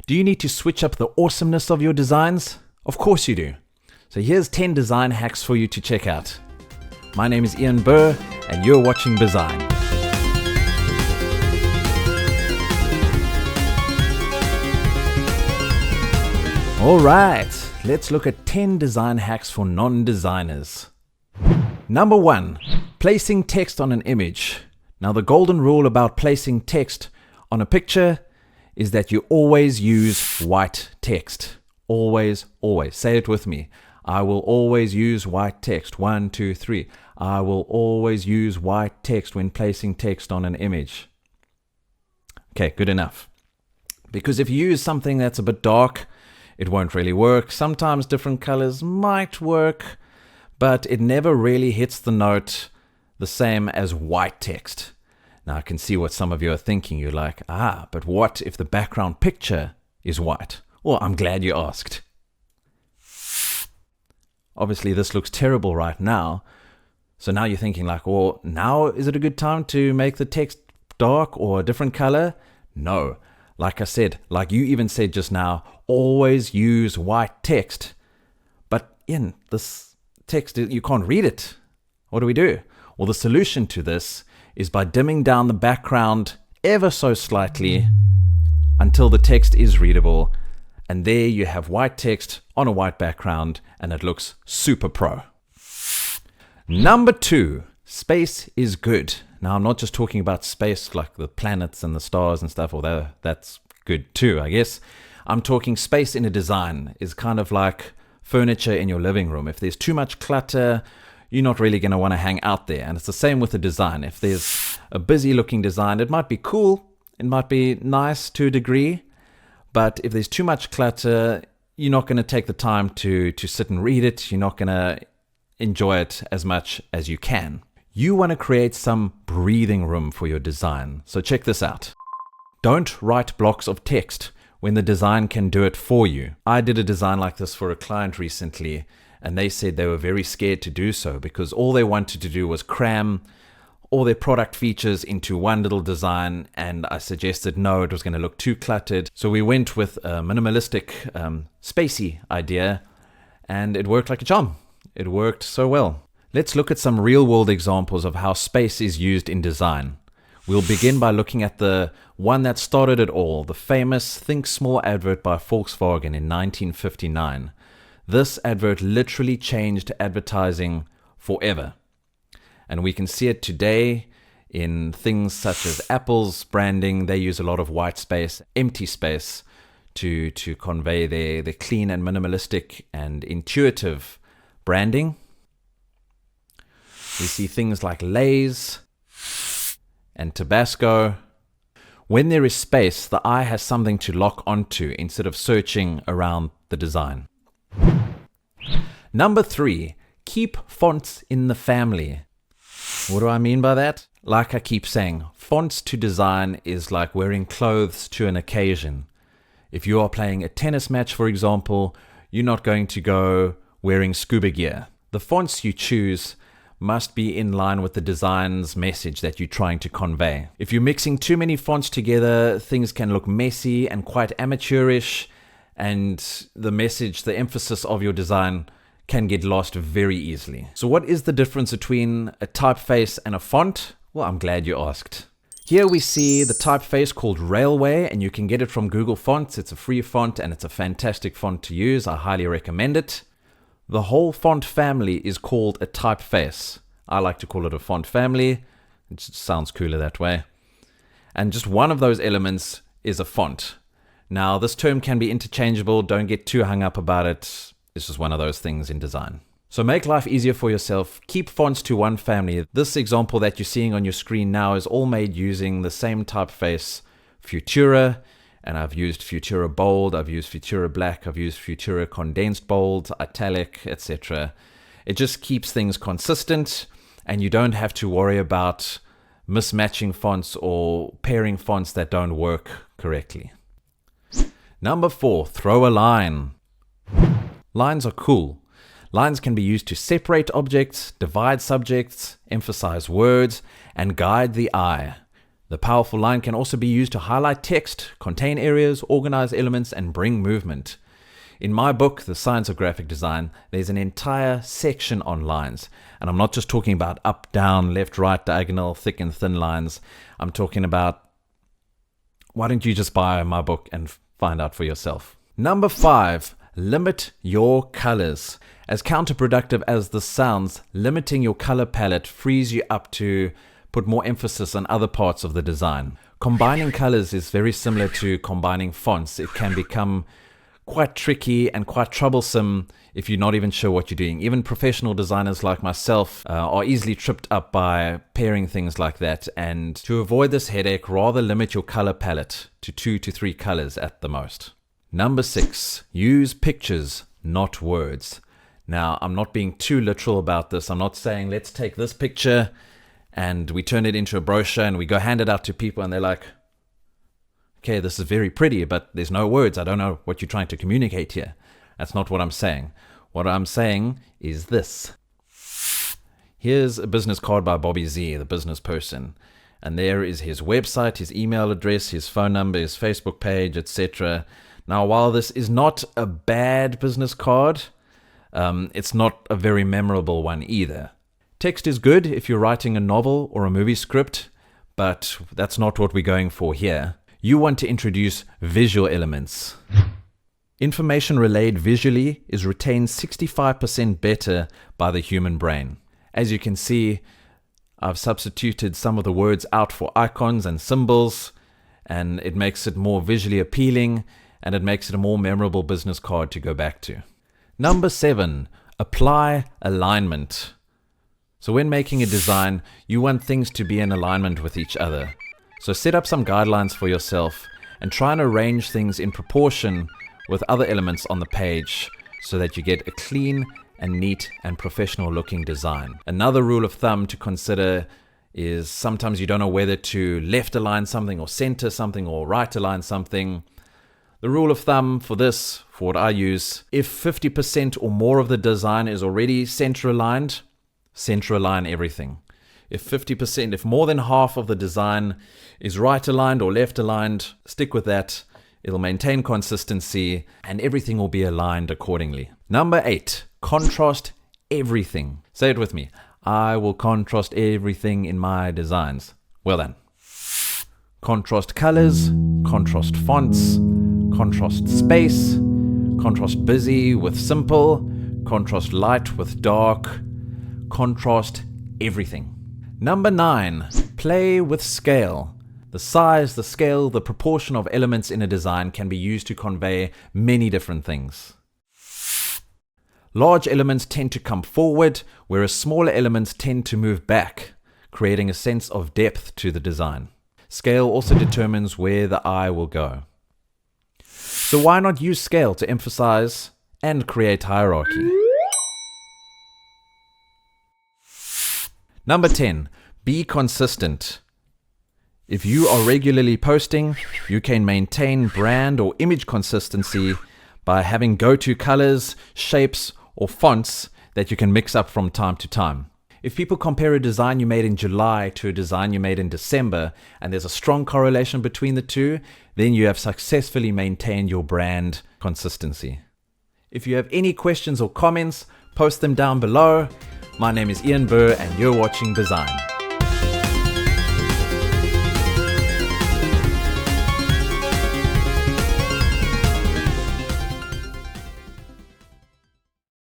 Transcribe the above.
Do you need to switch up the awesomeness of your designs? Of course you do. So here's 10 design hacks for you to check out. My name is Ian Burr, and you're watching Bizign. Alright, let's look at 10 design hacks for non-designers. Number 1, placing text on an image. Now the golden rule about placing text on a picture is that you always use white text. Always, always. Say it with me. I will always use white text. 1, 2, 3. I will always use white text when placing text on an image. Okay, good enough. Because if you use something that's a bit dark, it won't really work. Sometimes different colors might work, but it never really hits the note the same as white text. Now I can see what some of you are thinking. You're like, but what if the background picture is white? Well, I'm glad you asked. Obviously, this looks terrible right now. So now you're thinking like, well, now is it a good time to make the text dark or a different color? No. Like I said, like you even said just now, always use white text. But in this text, you can't read it. What do we do? Well, the solution to this is by dimming down the background ever so slightly until the text is readable. And there you have white text on a white background, and it looks super pro. Number 2, space is good. Now, I'm not just talking about space like the planets and the stars and stuff, although that's good too, I guess. I'm talking space in a design is kind of like furniture in your living room. If there's too much clutter, you're not really going to want to hang out there. And it's the same with the design. If there's a busy looking design, it might be cool. It might be nice to a degree. But if there's too much clutter, you're not going to take the time to sit and read it. You're not going to enjoy it as much as you can. You want to create some breathing room for your design. So check this out. Don't write blocks of text when the design can do it for you. I did a design like this for a client recently, and they said they were very scared to do so because all they wanted to do was cram all their product features into one little design, and I suggested no, it was going to look too cluttered. So we went with a minimalistic, spacey idea, and it worked like a charm. It worked so well. Let's look at some real-world examples of how space is used in design. We'll begin by looking at the one that started it all, the famous Think Small advert by Volkswagen in 1959. This advert literally changed advertising forever. And we can see it today in things such as Apple's branding. They use a lot of white space, empty space to convey their clean and minimalistic and intuitive branding. We see things like Lay's and Tabasco. When there is space, the eye has something to lock onto instead of searching around the design. Number 3, keep fonts in the family. What do I mean by that? Like I keep saying, fonts to design is like wearing clothes to an occasion. If you are playing a tennis match, for example, you're not going to go wearing scuba gear. The fonts you choose must be in line with the design's message that you're trying to convey. If you're mixing too many fonts together, things can look messy and quite amateurish, and the message, the emphasis of your design can get lost very easily. So what is the difference between a typeface and a font? Well, I'm glad you asked. Here we see the typeface called Railway, and you can get it from Google Fonts. It's a free font and it's a fantastic font to use. I highly recommend it. The whole font family is called a typeface. I like to call it a font family. It just sounds cooler that way. And just one of those elements is a font. Now, this term can be interchangeable. Don't get too hung up about it. It's just one of those things in design. So make life easier for yourself. Keep fonts to one family. This example that you're seeing on your screen now is all made using the same typeface, Futura. And I've used Futura Bold, I've used Futura Black, I've used Futura Condensed Bold, Italic, etc. It just keeps things consistent, and you don't have to worry about mismatching fonts or pairing fonts that don't work correctly. Number 4, throw a line. Lines are cool. Lines can be used to separate objects, divide subjects, emphasize words, and guide the eye. The powerful line can also be used to highlight text, contain areas, organize elements, and bring movement. In my book, The Science of Graphic Design, there's an entire section on lines. And I'm not just talking about up, down, left, right, diagonal, thick and thin lines. I'm talking about, why don't you just buy my book and find out for yourself? Number 5, limit your colors. As counterproductive as this sounds, limiting your color palette frees you up to put more emphasis on other parts of the design. Combining colors is very similar to combining fonts. It can become quite tricky and quite troublesome if you're not even sure what you're doing. Even professional designers like myself are easily tripped up by pairing things like that. And to avoid this headache, rather limit your color palette to 2 to 3 colors at the most. Number 6, use pictures, not words. Now, I'm not being too literal about this. I'm not saying let's take this picture and we turn it into a brochure and we go hand it out to people and they're like, okay, this is very pretty, but there's no words. I don't know what you're trying to communicate here. That's not what I'm saying. What I'm saying is this. Here's a business card by Bobby Z, the business person. And there is his website, his email address, his phone number, his Facebook page, etc. Now, while this is not a bad business card, it's not a very memorable one either. Text is good if you're writing a novel or a movie script, but that's not what we're going for here. You want to introduce visual elements. Information relayed visually is retained 65% better by the human brain. As you can see, I've substituted some of the words out for icons and symbols, and it makes it more visually appealing, and it makes it a more memorable business card to go back to. Number 7, apply alignment. So when making a design, you want things to be in alignment with each other. So set up some guidelines for yourself and try and arrange things in proportion with other elements on the page so that you get a clean and neat and professional looking design. Another rule of thumb to consider is sometimes you don't know whether to left align something or center something or right align something. The rule of thumb for this, for what I use, if 50% or more of the design is already center aligned, center align everything. If more than half of the design is right aligned or left aligned, stick with that. It'll maintain consistency and everything will be aligned accordingly. Number 8, contrast everything. Say it with me. I will contrast everything in my designs. Well then. Contrast colors, contrast fonts, contrast space, contrast busy with simple, contrast light with dark, contrast everything. Number 9, play with scale. The size, the scale, the proportion of elements in a design can be used to convey many different things. Large elements tend to come forward, whereas smaller elements tend to move back, creating a sense of depth to the design. Scale also determines where the eye will go. So why not use scale to emphasize and create hierarchy? Number 10, be consistent. If you are regularly posting, you can maintain brand or image consistency by having go-to colors, shapes, or fonts that you can mix up from time to time. If people compare a design you made in July to a design you made in December, and there's a strong correlation between the two, then you have successfully maintained your brand consistency. If you have any questions or comments, post them down below. My name is Ian Burr and you're watching Bizign.